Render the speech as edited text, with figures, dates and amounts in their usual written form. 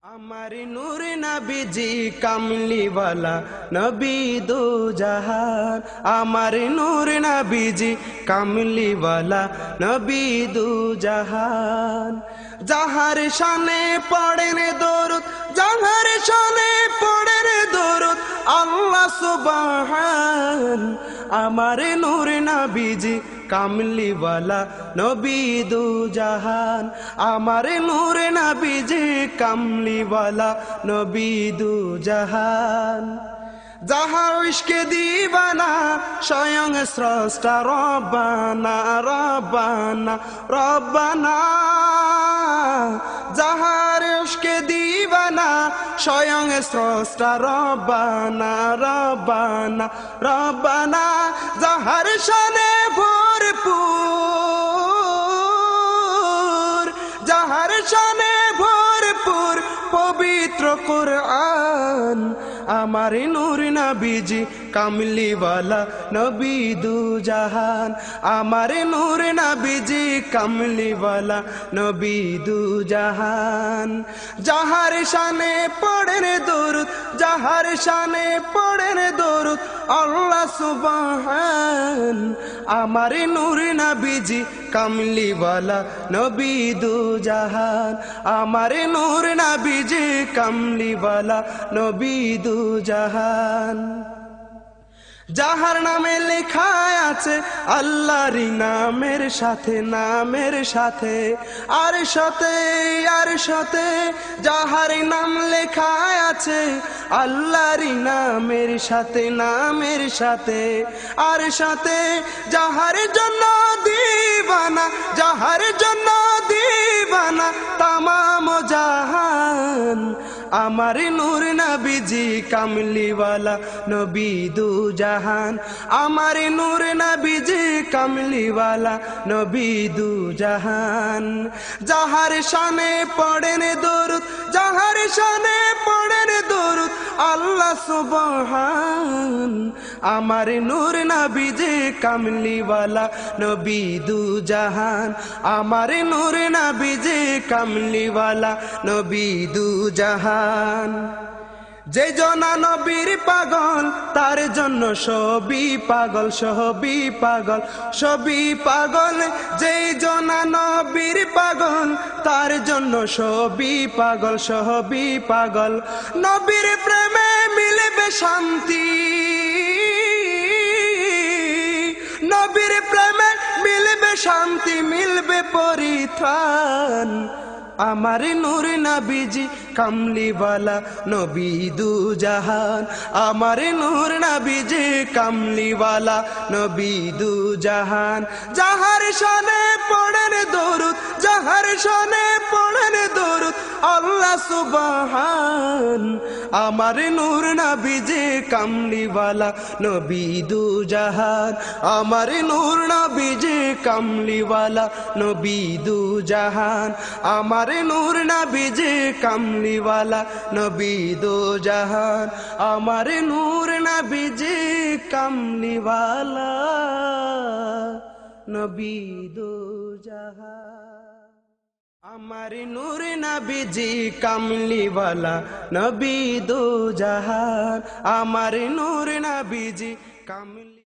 আমার নূর নবীজি কামলিওয়ালা নবী দু জাহান। আমার নূর নবীজি কামলিওয়ালা নবী দু জাহান। যাহার শানে পড়েন দরুদ, যাহার শানে পড়েন দরুদ আল্লাহ সুবহান। আমার নূর নবীজি কামলিওয়ালা নবী দু জাহান। আমার নূর নবীজি কামলিওয়ালা নবী দু জাহান। যাহার ইশকে দিবানা স্বয়ং স্রষ্টা রব্বানা রব্বানা রব্বানা। যাহার ইশকে দিবানা স্বয়ং স্রষ্টা রব্বানা রব্বানা রব্বানা। যাহার শানে ভরপুর, যাহার শানে ভরপুর পবিত্র কুরআন। আমার নূর নবীজি কামলিওয়ালা নবী দু জাহান। আমার নূর নবীজি কামলিওয়ালা নবী দু জাহান। যাহার শানে পড়েন দরুদ, যাহার শানে পড়েন দরুদ আল্লাহ সুবহান। আমার নূর নবীজি কামলিওয়ালা নবী দু জাহান। আমার নূর নবীজি কামলিওয়ালা নবী দু জাহান। যাহার নামে লেখা আছে আল্লাহর নামের সাথে, নামের সাথে আর সাথে আর সাথে। যাহার নাম লেখা আছে আল্লাহর নামের সাথে, নামের সাথে আর সাথে। যাহার জন্য দিবানা, যাহার জন্য দিবানা তামাম জাহান। আমার নূর নবীজি কামলিওয়ালা নবী দু জাহান। আমার নূর নবীজি কামলিওয়ালা নবী দু জাহান। যাহার শানে পড়েন দরুদ, যাহার শানে পড়েন দরুদ আল্লাহ সুবহান। আমার নূর নবীজি কামলিওয়ালা নবী দু জাহান। আমার নূর নবীজি কামলিওয়ালা নবী দু জাহান। যে জনা নবীর পাগল তার জন্য সবই পাগল, সবই পাগল, সবই পাগল। যে জনা নবীর পাগল তার জন্য সবই পাগল, সবই পাগল। নবীর প্রেমে মিলবে শান্তি, নবীর প্রেমে মিলবে শান্তি, মিলবে পরিত্রাণ। আমার নূর নবীজি কামলিওয়ালা নবী দু জাহান। আমার নূর নবীজি কামলিওয়ালা নবী দু জাহান। যাহার শানে পড়েন দরুদ, যাহার শানে পড়েন দরুদ আল্লাহ সুবহান। আমার নূর নবীজি কামলিওয়ালা নবী দু জাহান। আমার নূর নবীজি কামলিওয়ালা নবী দু জাহান। আমার নূর নবীজি কামলিওয়ালা নবী দু জাহান। আমার নূর নবীজি কামলিওয়ালা নবী দু জাহান। আমার নূর নবীজি কামলিওয়ালা নবী দু জাহান। আমার নূর নবীজি কামলি